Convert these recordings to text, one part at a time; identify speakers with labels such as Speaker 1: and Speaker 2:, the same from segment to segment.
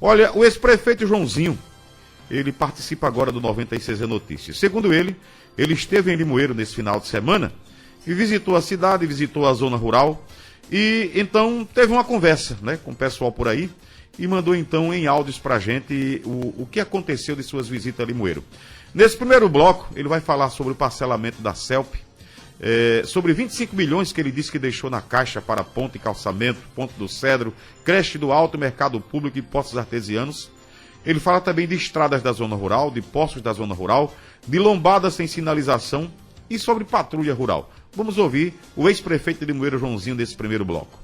Speaker 1: Olha, o ex-prefeito Joãozinho, ele participa agora do 96 Notícias. Segundo ele esteve em Limoeiro nesse final de semana e visitou a cidade, visitou a zona rural e então teve uma conversa, né, com o pessoal por aí e mandou então em áudios pra gente o que aconteceu de suas visitas a Limoeiro. Nesse primeiro bloco, ele vai falar sobre o parcelamento da CELP, sobre 25 milhões que ele disse que deixou na Caixa para ponte e calçamento, ponte do Cedro, creche do Alto, mercado público e postos artesianos. Ele fala também de estradas da zona rural, de postos da zona rural, de lombadas sem sinalização e sobre patrulha rural. Vamos ouvir o ex-prefeito de Limoeiro, Joãozinho, desse primeiro bloco.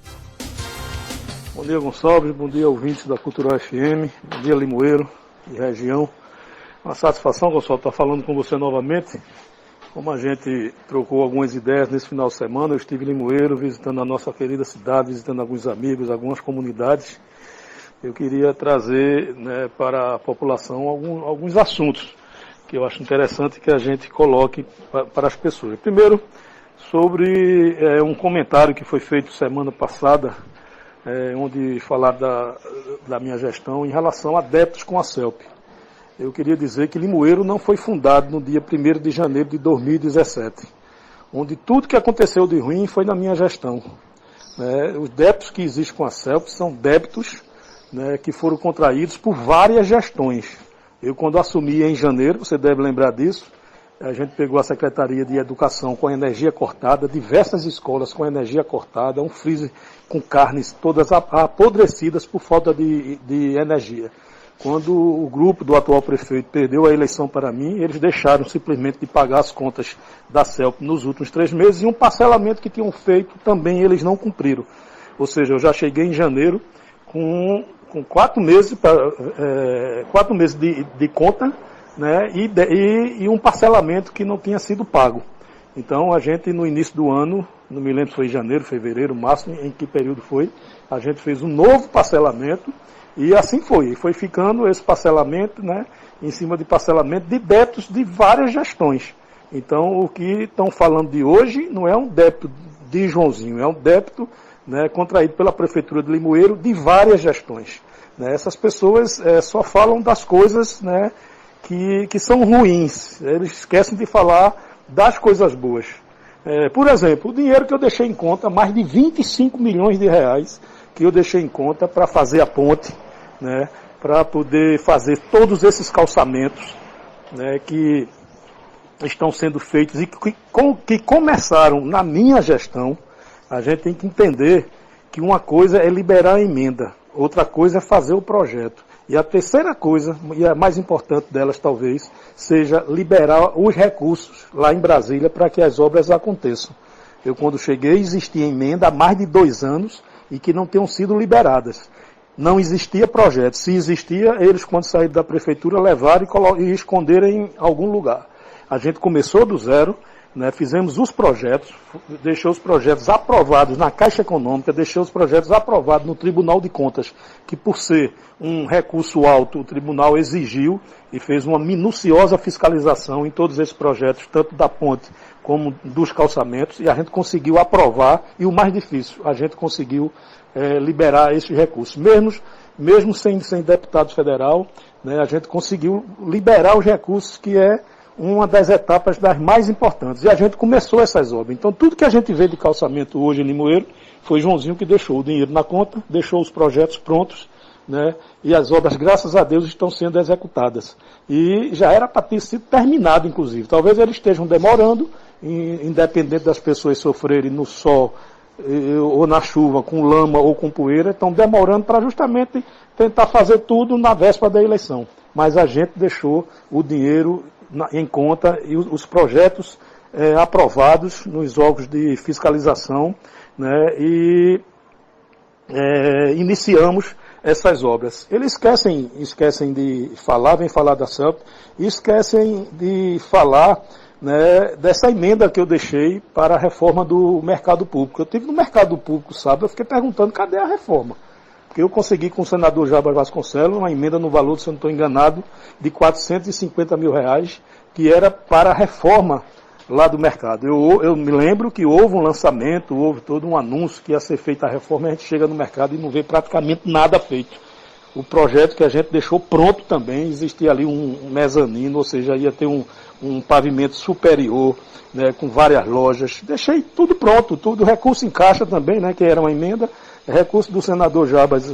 Speaker 2: Bom dia, Gonçalves. Bom dia, ouvintes da Cultural FM. Bom dia, Limoeiro e região. Uma satisfação, Gonçalves, estar falando com você novamente. Como a gente trocou algumas ideias nesse final de semana, eu estive em Limoeiro, visitando a nossa querida cidade, visitando alguns amigos, algumas comunidades. Eu queria trazer, né, para a população alguns assuntos que eu acho interessante que a gente coloque para as pessoas. Primeiro, sobre um comentário que foi feito semana passada, onde falaram da minha gestão em relação a débitos com a CELP. Eu queria dizer que Limoeiro não foi fundado no dia 1º de janeiro de 2017, onde tudo que aconteceu de ruim foi na minha gestão. Os débitos que existem com a CELP são débitos, né, que foram contraídos por várias gestões. Eu, quando assumi em janeiro, você deve lembrar disso, a gente pegou a Secretaria de Educação com energia cortada, diversas escolas com energia cortada, um freezer com carnes todas apodrecidas por falta de energia. Quando o grupo do atual prefeito perdeu a eleição para mim, eles deixaram simplesmente de pagar as contas da CELP nos últimos 3 meses e um parcelamento que tinham feito também eles não cumpriram. Ou seja, eu já cheguei em janeiro com 4 meses, 4 meses de conta, né, e um parcelamento que não tinha sido pago. Então a gente no início do ano, não me lembro se foi janeiro, fevereiro, março, em que período foi, a gente fez um novo parcelamento e assim foi ficando esse parcelamento, né, em cima de parcelamento de débitos de várias gestões. Então o que estão falando de hoje não é um débito de Joãozinho, é um débito, né, contraído pela Prefeitura de Limoeiro de várias gestões. Né? Essas pessoas só falam das coisas, né, que são ruins, eles esquecem de falar das coisas boas. Por exemplo, o dinheiro que eu deixei em conta, mais de 25 milhões de reais que eu deixei em conta para fazer a ponte, né, para poder fazer todos esses calçamentos, né, que estão sendo feitos e que começaram na minha gestão. A gente tem que entender que uma coisa é liberar a emenda, outra coisa é fazer o projeto. E a terceira coisa, e a mais importante delas talvez, seja liberar os recursos lá em Brasília para que as obras aconteçam. Eu, quando cheguei, existia emenda há mais de 2 anos e que não tenham sido liberadas. Não existia projeto. Se existia, eles, quando saíram da prefeitura, levaram e esconderam em algum lugar. A gente começou do zero, né, fizemos os projetos, deixou os projetos aprovados na Caixa Econômica, deixou os projetos aprovados no Tribunal de Contas, que por ser um recurso alto, o tribunal exigiu e fez uma minuciosa fiscalização em todos esses projetos, tanto da ponte como dos calçamentos, e a gente conseguiu aprovar, e o mais difícil, a gente conseguiu liberar esses recursos. Mesmo sem deputado federal, né, a gente conseguiu liberar os recursos, que é uma das etapas das mais importantes. E a gente começou essas obras. Então, tudo que a gente vê de calçamento hoje em Limoeiro, foi Joãozinho que deixou o dinheiro na conta, deixou os projetos prontos, né? E as obras, graças a Deus, estão sendo executadas. E já era para ter sido terminado, inclusive. Talvez eles estejam demorando, independente das pessoas sofrerem no sol ou na chuva, com lama ou com poeira, estão demorando para justamente tentar fazer tudo na véspera da eleição. Mas a gente deixou o dinheiro em conta e os projetos aprovados nos órgãos de fiscalização, né, e iniciamos essas obras. Eles esquecem de falar, vem falar da CELP, e esquecem de falar, né, dessa emenda que eu deixei para a reforma do mercado público. Eu estive no mercado público sábado, eu fiquei perguntando cadê a reforma. Porque eu consegui com o senador Jabas Vasconcelos uma emenda no valor, se eu não estou enganado, de 450 mil reais, que era para a reforma lá do mercado. Eu me lembro que houve um lançamento, houve todo um anúncio que ia ser feita a reforma, e a gente chega no mercado e não vê praticamente nada feito. o projeto que a gente deixou pronto também, existia ali um mezanino, ou seja, ia ter um pavimento superior, né, com várias lojas. Deixei tudo pronto, tudo, recurso em caixa também, né, que era uma emenda, recurso do senador Jabas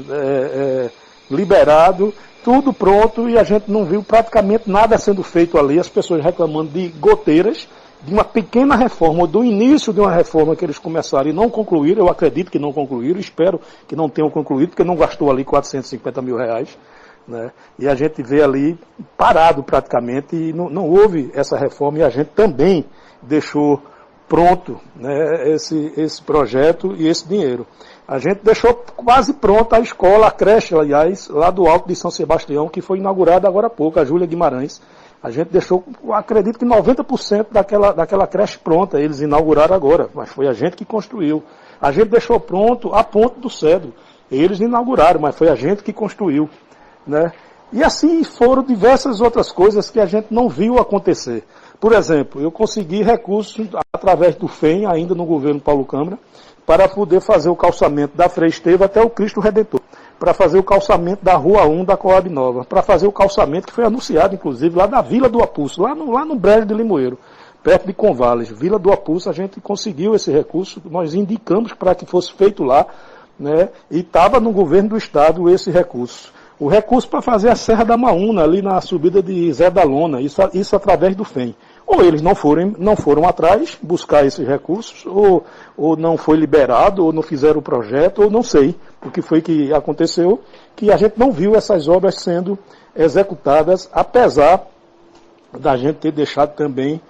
Speaker 2: liberado, tudo pronto, e a gente não viu praticamente nada sendo feito ali, as pessoas reclamando de goteiras, de uma pequena reforma, ou do início de uma reforma que eles começaram e não concluíram. Eu acredito que não concluíram, espero que não tenham concluído, porque não gastou ali 450 mil reais, né? E a gente vê ali parado praticamente, e não houve essa reforma, e a gente também deixou pronto, né, esse projeto e esse dinheiro. A gente deixou quase pronta a escola, a creche, aliás, lá do Alto de São Sebastião, que foi inaugurada agora há pouco, a Júlia Guimarães. A gente deixou, acredito que 90% daquela creche pronta, eles inauguraram agora, mas foi a gente que construiu. A gente deixou pronto a Ponte do Cedro. Eles inauguraram, mas foi a gente que construiu, né? E assim foram diversas outras coisas que a gente não viu acontecer. Por exemplo, eu consegui recursos através do FEM, ainda no governo Paulo Câmara, para poder fazer o calçamento da Frei Estevão até o Cristo Redentor, para fazer o calçamento da Rua 1 da Coab Nova, para fazer o calçamento que foi anunciado, inclusive, lá da Vila do Apulso, lá no Brejo de Limoeiro, perto de Convales. Vila do Apulso, a gente conseguiu esse recurso, nós indicamos para que fosse feito lá, né, e estava no governo do Estado esse recurso. O recurso para fazer a Serra da Maúna, ali na subida de Zé da Lona, isso através do FEM. Ou eles não foram atrás buscar esses recursos, ou não foi liberado, ou não fizeram o projeto, ou não sei o que foi que aconteceu, que a gente não viu essas obras sendo executadas, apesar da gente ter deixado também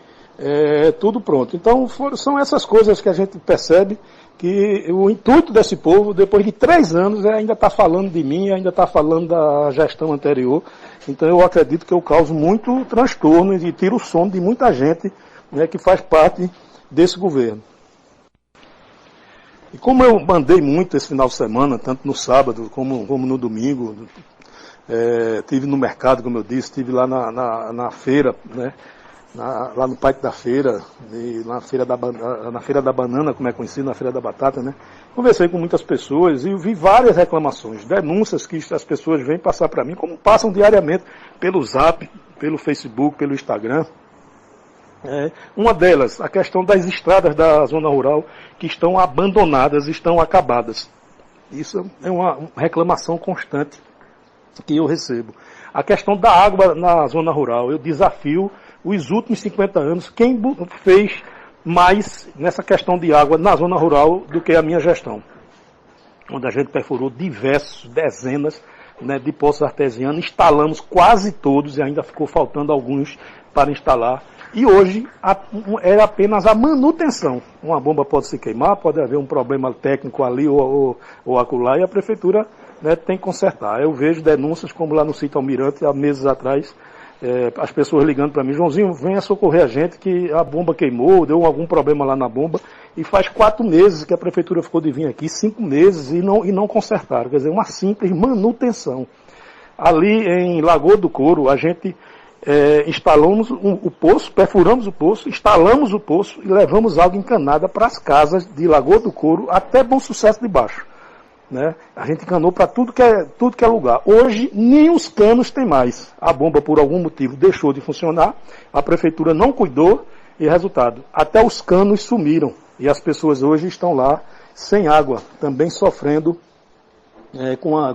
Speaker 2: tudo pronto. Então são essas coisas que a gente percebe que o intuito desse povo, depois de 3 anos, ainda está falando de mim, ainda está falando da gestão anterior. Então eu acredito que eu causo muito transtorno e tiro o sono de muita gente, né, que faz parte desse governo. E como eu mandei muito esse final de semana, tanto no sábado como no domingo, estive no mercado, como eu disse, estive lá na feira, né, lá no Parque da Feira, na Feira da Banana, como é conhecido, na Feira da Batata, né? Conversei com muitas pessoas e vi várias reclamações, denúncias que as pessoas vêm passar para mim, como passam diariamente pelo Zap, pelo Facebook, pelo Instagram. Uma delas, a questão das estradas da zona rural que estão abandonadas, estão acabadas. Isso é uma reclamação constante que eu recebo. A questão da água na zona rural, eu desafio os últimos 50 anos, quem fez mais nessa questão de água na zona rural do que a minha gestão. Onde a gente perfurou dezenas, né, de poços artesianos, instalamos quase todos e ainda ficou faltando alguns para instalar. E hoje é apenas a manutenção. Uma bomba pode se queimar, pode haver um problema técnico ali ou acolá, e a prefeitura, né, tem que consertar. Eu vejo denúncias como lá no sítio Almirante, há meses atrás, as pessoas ligando para mim: Joãozinho, venha socorrer a gente que a bomba queimou, deu algum problema lá na bomba, e faz 4 meses que a prefeitura ficou de vir aqui, 5 meses, e não consertaram. Quer dizer, uma simples manutenção. Ali em Lagoa do Couro, a gente instalamos o poço, perfuramos o poço, instalamos o poço e levamos água encanada para as casas de Lagoa do Couro até Bom Sucesso de Baixo. Né? A gente encanou para tudo que é lugar. Hoje, nem os canos tem mais. A bomba, por algum motivo, deixou de funcionar, a prefeitura não cuidou, e resultado, até os canos sumiram. E as pessoas hoje estão lá sem água, também sofrendo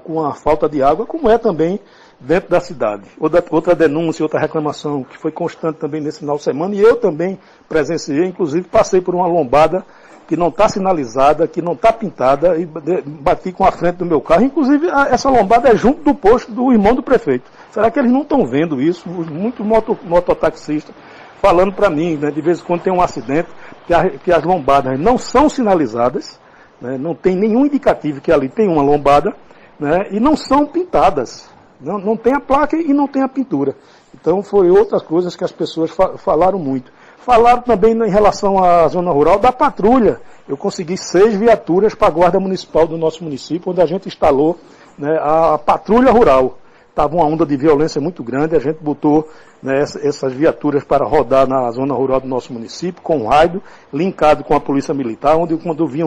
Speaker 2: com a falta de água, como é também dentro da cidade. Outra denúncia, outra reclamação, que foi constante também nesse final de semana, e eu também presenciei, inclusive passei por uma lombada que não está sinalizada, que não está pintada, e bati com a frente do meu carro. Inclusive, essa lombada é junto do posto do irmão do prefeito. Será que eles não estão vendo isso? Muitos mototaxistas falando para mim, né, de vez em quando tem um acidente, que as lombadas não são sinalizadas, né, não tem nenhum indicativo que ali tem uma lombada, né, e não são pintadas. Não tem a placa e não tem a pintura. Então, foi outras coisas que as pessoas falaram muito. Falaram também em relação à zona rural da patrulha. Eu consegui 6 viaturas para a Guarda Municipal do nosso município, onde a gente instalou, né, a patrulha rural. estava uma onda de violência muito grande, a gente botou, né, essas viaturas para rodar na zona rural do nosso município, com raio, linkado com a polícia militar, onde quando vinha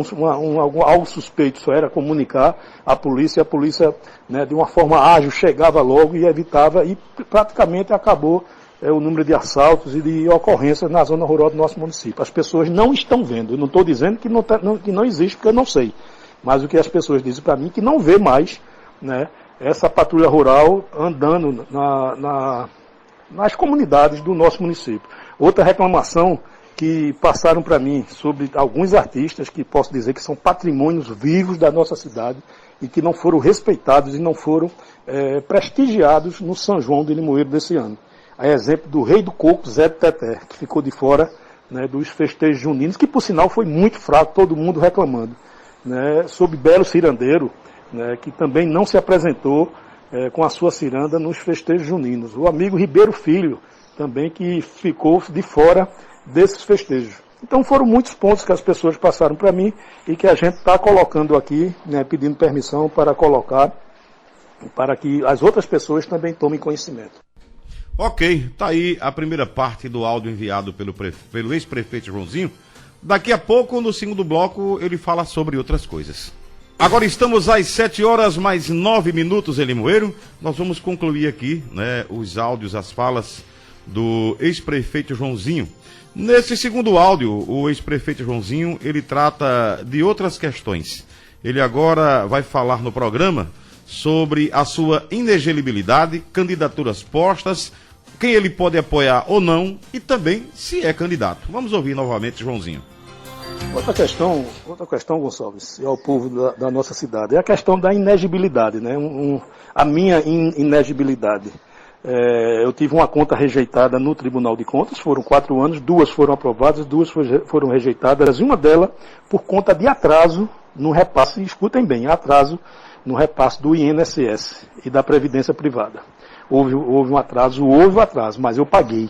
Speaker 2: algo suspeito, só era comunicar à polícia, e a polícia, né, de uma forma ágil, chegava logo e evitava, e praticamente acabou o número de assaltos e de ocorrências na zona rural do nosso município. As pessoas não estão vendo, eu não estou dizendo que não existe, porque eu não sei, mas o que as pessoas dizem para mim é que não vê mais, né, essa patrulha rural andando nas comunidades do nosso município. Outra reclamação que passaram para mim sobre alguns artistas que posso dizer que são patrimônios vivos da nossa cidade e que não foram respeitados e não foram prestigiados no São João de Limoeiro desse ano. A exemplo do Rei do Coco, Zé de Teté, que ficou de fora, né, dos festejos juninos, que por sinal foi muito fraco, todo mundo reclamando. Né, sobre Belo Cirandeiro, né, que também não se apresentou com a sua ciranda nos festejos juninos. O amigo Ribeiro Filho, também que ficou de fora desses festejos. Então foram muitos pontos que as pessoas passaram para mim e que a gente está colocando aqui, né, pedindo permissão para colocar, para que as outras pessoas também tomem conhecimento.
Speaker 1: Ok, tá aí a primeira parte do áudio enviado pelo ex-prefeito Joãozinho. Daqui a pouco, no segundo bloco, ele fala sobre outras coisas. Agora estamos às 7h mais 9 em Limoeiro. Nós vamos concluir aqui, né, os áudios, as falas do ex-prefeito Joãozinho. Nesse segundo áudio, o ex-prefeito Joãozinho, ele trata de outras questões. Ele agora vai falar no programa sobre a sua inelegibilidade, candidaturas postas, quem ele pode apoiar ou não e também se é candidato. Vamos ouvir novamente Joãozinho.
Speaker 2: Outra questão, Gonçalves, e ao povo da nossa cidade, é a questão da inegibilidade, né? A minha inegibilidade. Eu tive uma conta rejeitada no Tribunal de Contas, foram 4 anos, 2 foram aprovadas, 2 foram rejeitadas, uma delas por conta de atraso no repasse, escutem bem, atraso no repasse do INSS e da Previdência Privada. Houve um atraso, mas eu paguei.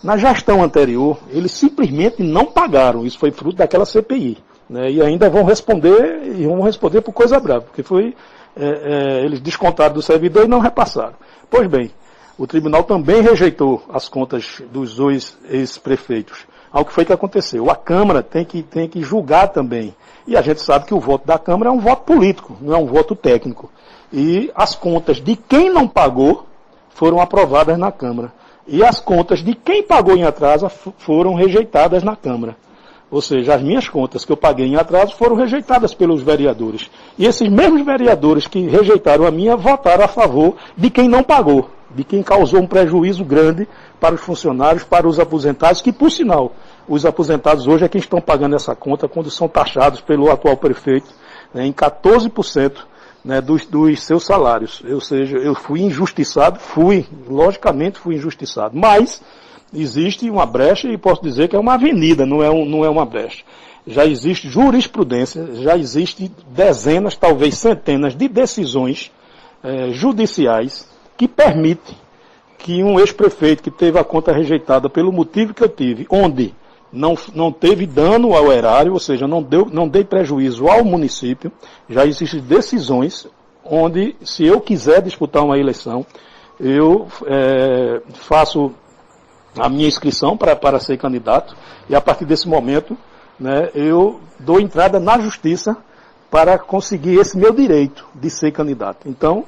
Speaker 2: Na gestão anterior, eles simplesmente não pagaram, isso foi fruto daquela CPI, né? E ainda vão responder por coisa brava, porque eles descontaram do servidor e não repassaram. Pois bem, o tribunal também rejeitou as contas dos 2 ex-prefeitos. Ao que foi que aconteceu? A Câmara tem que julgar também. E a gente sabe que o voto da Câmara é um voto político, não é um voto técnico. E as contas de quem não pagou foram aprovadas na Câmara. E as contas de quem pagou em atraso foram rejeitadas na Câmara. Ou seja, as minhas contas que eu paguei em atraso foram rejeitadas pelos vereadores. E esses mesmos vereadores que rejeitaram a minha votaram a favor de quem não pagou, de quem causou um prejuízo grande para os funcionários, para os aposentados, que por sinal, os aposentados hoje é quem estão pagando essa conta quando são taxados pelo atual prefeito, né, em 14%, né, dos seus salários. Ou seja, eu fui injustiçado, logicamente fui injustiçado, mas existe uma brecha e posso dizer que é uma avenida, não é uma brecha. Já existe jurisprudência, já existe dezenas, talvez centenas de decisões judiciais que permitem que um ex-prefeito que teve a conta rejeitada pelo motivo que eu tive, onde não teve dano ao erário, ou seja, não dei prejuízo ao município, já existem decisões onde, se eu quiser disputar uma eleição, eu faço a minha inscrição para ser candidato e a partir desse momento, né, eu dou entrada na justiça para conseguir esse meu direito de ser candidato. Então,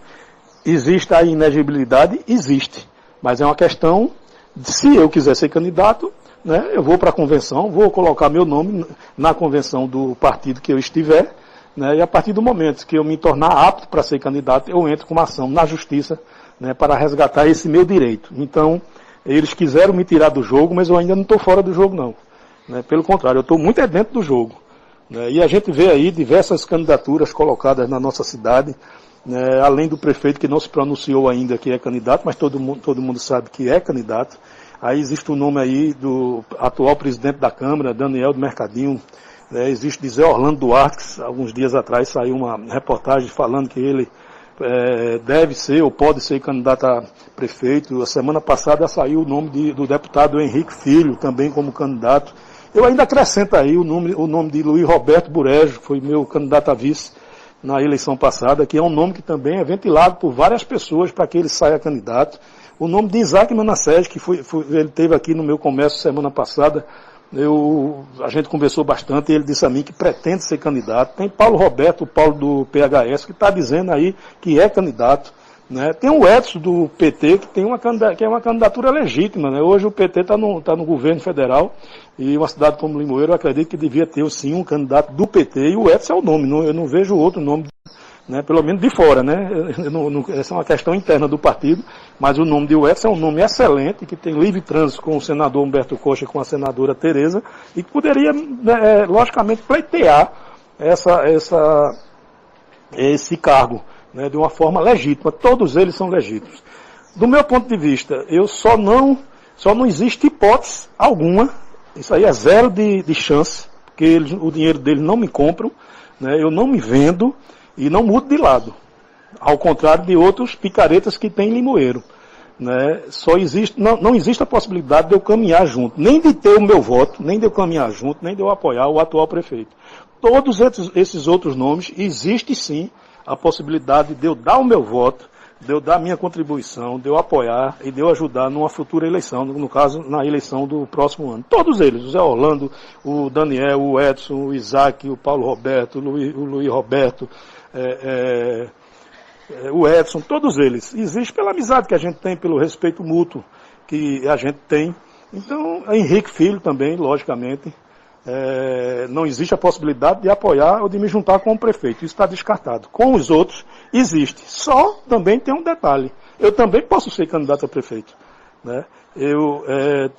Speaker 2: existe a inegibilidade? Existe, mas é uma questão de, se eu quiser ser candidato, né, eu vou para a convenção, vou colocar meu nome na convenção do partido que eu estiver, né, e a partir do momento que eu me tornar apto para ser candidato, eu entro com uma ação na justiça, né, para resgatar esse meu direito. Então, eles quiseram me tirar do jogo, mas eu ainda não estou fora do jogo não. Né, pelo contrário, eu estou muito dentro do jogo. Né, e a gente vê aí diversas candidaturas colocadas na nossa cidade, né, além do prefeito que não se pronunciou ainda que é candidato, mas todo mundo sabe que é candidato. Aí existe o nome aí do atual presidente da Câmara, Daniel do Mercadinho, né, existe Zé Orlando Duarte, que alguns dias atrás saiu uma reportagem falando que ele deve ser ou pode ser candidato a prefeito. A semana passada saiu o nome do deputado Henrique Filho, também como candidato. Eu ainda acrescento aí o nome de Luiz Roberto Burejo, que foi meu candidato a vice, na eleição passada, que é um nome que também é ventilado por várias pessoas para que ele saia candidato. O nome de Isaac Manassés, que ele teve aqui no meu comércio semana passada, a gente conversou bastante e ele disse a mim que pretende ser candidato. Tem Paulo Roberto, o Paulo do PHS, que está dizendo aí que é candidato. Né? Tem o Edson do PT, que é uma candidatura legítima. Né? Hoje o PT está no governo federal e uma cidade como Limoeiro, eu acredito que devia ter sim um candidato do PT, e o Edson é o nome, eu não vejo outro nome, né? Pelo menos de fora. Né? Essa é uma questão interna do partido, mas o nome de Edson é um nome excelente, que tem livre trânsito com o senador Humberto Costa e com a senadora Tereza, e que poderia, logicamente, pleitear esse cargo, né, de uma forma legítima. Todos eles são legítimos. Do meu ponto de vista, só não existe hipótese alguma, isso aí é zero de chance, porque o dinheiro deles não me compram, né, eu não me vendo e não mudo de lado, ao contrário de outros picaretas que tem em Limoeiro. Né, não existe a possibilidade de eu caminhar junto, nem de ter o meu voto, nem de eu caminhar junto, nem de eu apoiar o atual prefeito. Todos esses outros nomes, existe sim a possibilidade de eu dar o meu voto, de eu dar a minha contribuição, de eu apoiar e de eu ajudar numa futura eleição, no caso, na eleição do próximo ano. Todos eles, o Zé Orlando, o Daniel, o Edson, o Isaac, o Paulo Roberto, o Luiz Roberto, o Edson, todos eles. Existe pela amizade que a gente tem, pelo respeito mútuo que a gente tem. Então, Henrique Filho também, logicamente. Não existe a possibilidade de apoiar ou de me juntar com o prefeito. Isso está descartado. Com os outros, existe. Só também tem um detalhe. Eu também posso ser candidato a prefeito. Né?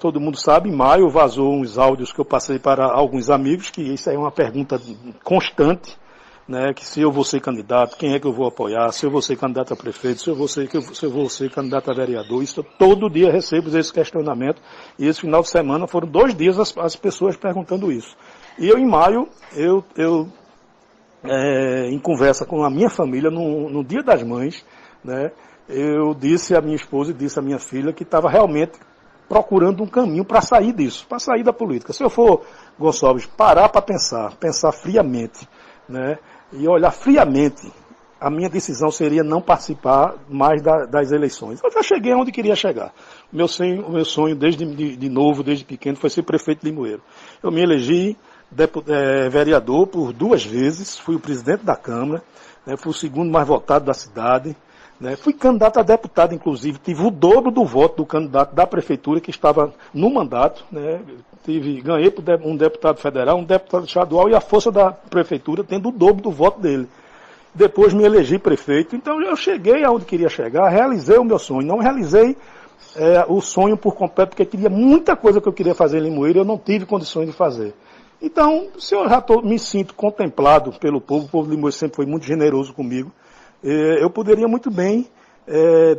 Speaker 2: Todo mundo sabe, em maio vazou uns áudios que eu passei para alguns amigos, que isso é uma pergunta constante, né? Que se eu vou ser candidato, quem é que eu vou apoiar, se eu vou ser candidato a prefeito, se eu vou ser candidato a vereador. Isso todo dia recebo esse questionamento, e esse final de semana foram 2 dias as pessoas perguntando isso. E eu, em maio, em conversa com a minha família, no Dia das Mães, né, eu disse à minha esposa e disse à minha filha que estava realmente procurando um caminho para sair disso, para sair da política. Se eu for, Gonçalves, parar para pensar friamente, né, e olhar friamente, a minha decisão seria não participar mais das eleições. Eu já cheguei onde queria chegar. O meu sonho desde novo, desde pequeno, foi ser prefeito de Limoeiro. Eu me elegi vereador por 2 vezes, fui o presidente da Câmara, né, fui o segundo mais votado da cidade, né, fui candidato a deputado, inclusive, tive o dobro do voto do candidato da prefeitura que estava no mandato, né, ganhei por um deputado federal, um deputado estadual e a força da prefeitura tendo o dobro do voto dele. Depois me elegi prefeito, então eu cheguei aonde queria chegar, realizei o meu sonho, não realizei o sonho por completo, porque queria muita coisa que eu queria fazer em Limoeiro e eu não tive condições de fazer. Então, se eu já me sinto contemplado pelo povo, o povo de Limoeiro sempre foi muito generoso comigo, eu poderia muito bem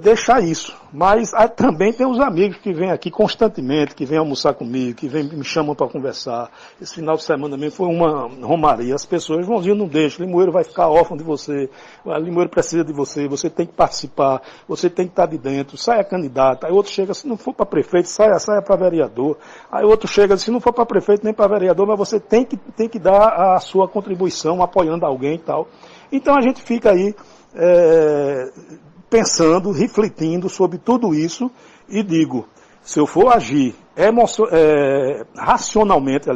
Speaker 2: deixar isso. Mas também tem os amigos que vêm aqui constantemente, que vêm almoçar comigo, que me chamam para conversar. Esse final de semana mesmo foi uma romaria. As pessoas vão dizer, não deixa, Limoeiro vai ficar órfão de você, Limoeiro precisa de você, você tem que participar, você tem que estar de dentro, saia candidato. Aí outro chega, se não for para prefeito, saia para vereador. Aí outro chega, se não for para prefeito nem para vereador, mas você tem que dar a sua contribuição, apoiando alguém e tal. Então a gente fica aí pensando, refletindo sobre tudo isso e digo, se eu for agir racionalmente,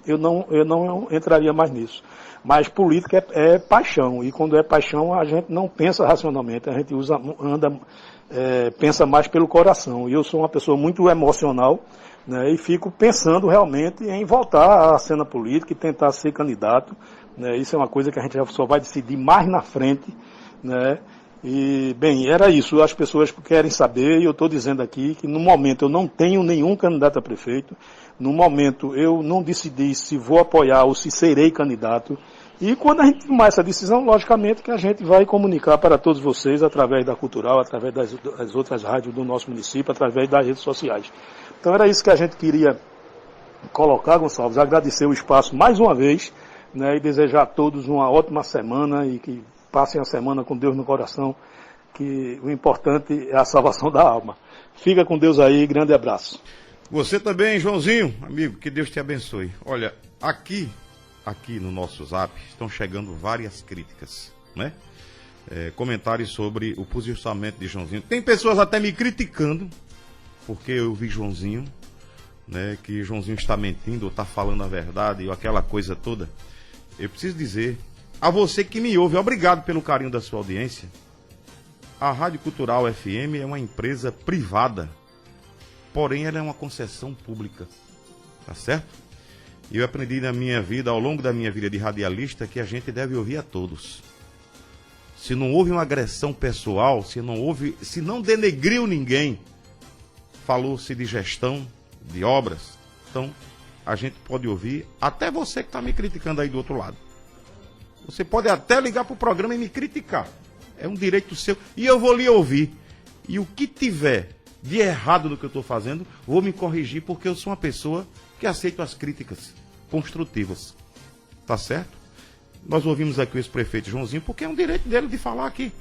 Speaker 2: eu não entraria mais nisso. Mas política é paixão, e quando é paixão a gente não pensa racionalmente, a gente pensa mais pelo coração. E eu sou uma pessoa muito emocional, né, e fico pensando realmente em voltar à cena política e tentar ser candidato. Né, isso é uma coisa que a gente só vai decidir mais na frente, né? E, bem, era isso. As pessoas querem saber, e eu estou dizendo aqui que no momento eu não tenho nenhum candidato a prefeito, no momento eu não decidi se vou apoiar ou se serei candidato, e quando a gente tomar essa decisão, logicamente que a gente vai comunicar para todos vocês através da Cultural, através das outras rádios do nosso município, através das redes sociais. Então era isso que a gente queria colocar, Gonçalves, agradecer o espaço mais uma vez, né, e desejar a todos uma ótima semana e que passem a semana com Deus no coração, que o importante é a salvação da alma. Fica com Deus aí, grande abraço.
Speaker 1: Você também, Joãozinho, amigo, que Deus te abençoe. Olha, aqui aqui no nosso zap estão chegando várias críticas, né? Comentários sobre o posicionamento de Joãozinho. Tem pessoas até me criticando, porque eu vi Joãozinho, né, que Joãozinho está mentindo ou está falando a verdade, ou aquela coisa toda. Eu preciso dizer a você que me ouve, obrigado pelo carinho da sua audiência. A Rádio Cultural FM é uma empresa privada, porém ela é uma concessão pública, tá certo? E eu aprendi na minha vida, ao longo da minha vida de radialista, que a gente deve ouvir a todos. Se não houve uma agressão pessoal, se não denegriu ninguém, falou-se de gestão, de obras, então a gente pode ouvir, até você que está me criticando aí do outro lado. Você pode até ligar para o programa e me criticar. É um direito seu. E eu vou lhe ouvir. E o que tiver de errado no que eu estou fazendo, vou me corrigir, porque eu sou uma pessoa que aceito as críticas construtivas. Tá certo? Nós ouvimos aqui o ex-prefeito Joãozinho, porque é um direito dele de falar aqui.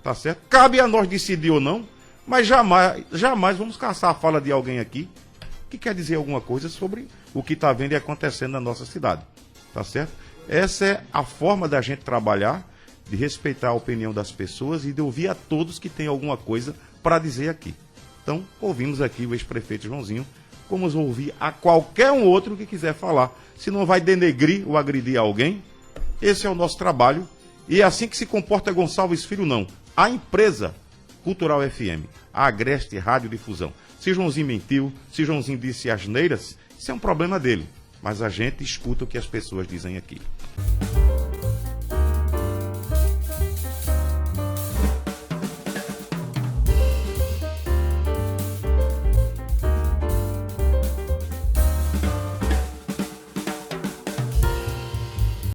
Speaker 1: Tá certo? Cabe a nós decidir ou não, mas jamais vamos caçar a fala de alguém aqui que quer dizer alguma coisa sobre o que está vendo e acontecendo na nossa cidade. Tá certo? Essa é a forma da gente trabalhar, de respeitar a opinião das pessoas e de ouvir a todos que têm alguma coisa para dizer aqui. Então, ouvimos aqui o ex-prefeito Joãozinho, como ouvir a qualquer um outro que quiser falar. Se não vai denegrir ou agredir alguém, esse é o nosso trabalho. E é assim que se comporta Gonçalves Filho, não. A empresa Cultural FM, a Agreste Radiodifusão. Se Joãozinho mentiu, se Joãozinho disse asneiras, isso é um problema dele. Mas a gente escuta o que as pessoas dizem aqui.